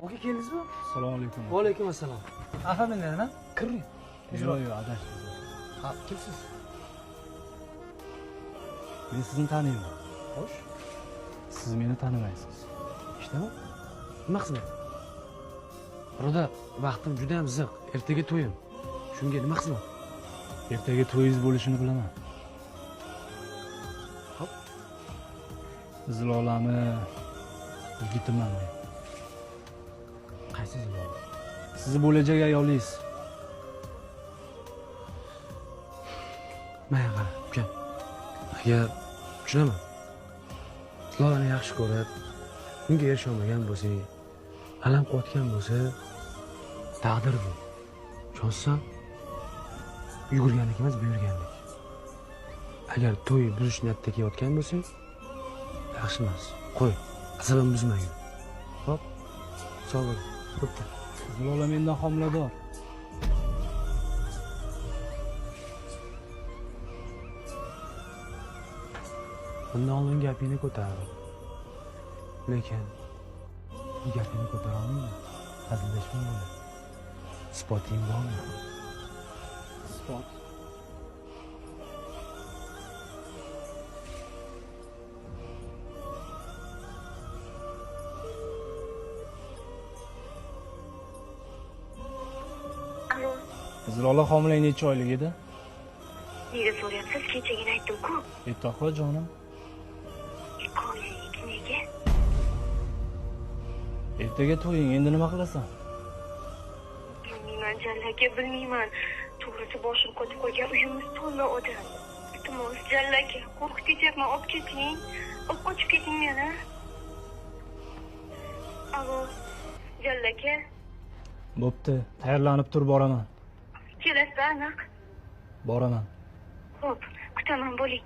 Aka keldingizmi? Assalomu alaykum. Va alaykum assalom. Aha mendan, kiring. Yo'q, adashdim. Ha, kimsiz? Men sizni taniyman. Xo'sh. Siz meni tanimaysiz. Ishdami? Nima xizmat? Birodar, vaqtim juda ham ziq. Ertaga to'yim. Shunga nima xizmat? Ertaga to'yingiz bo'lishini bilaman. Hop. Zilolani yigitiman men. Qaysi Zilola? Sizni bo'lajak ayolingiz. Mana qara, uka. Agar tushunaman. Zilolani yaxshi ko'rib, unga erisholmagan bo'lsang, alam qilayotgan bo'lsa, taqdir bu. Ishonsan, yugurganlik emas, buyurganlik. Agar to'y buzish niyatida kelayotgan bo'lsang, yaxshi emas. Qo'y, asabim buzmagin. Hop. Sog' bo'l. Bo'pti. Zilola mendan homilador. Bundan oldin gapingni ko'tar. Lekin gapingni ko'tara olmayman. Hazillashmang bo'ladi. Isboting bormi? Isbot. Alo, Zilola homilang necha oylik edi? nega so'rayapsiz? Kechagina aytdim-ku. To'xta jonim. Qo'ylik nega? Ertaga to'ying, endi nima qilasan? Bilmayman, Jalla aka, bilmayman. To'g'risi boshim qotib qolgan, uyimiz to'la odam. Iltimos, Jalla aka, qo'rqib ketyapman, olib keting. Olib qochib keting meni. Alo, Jalla aka, Bo'pti, tayyorlanib tur, boraman. kelasiz aniq. Boraman. Xo'p, kutaman, bo'ling.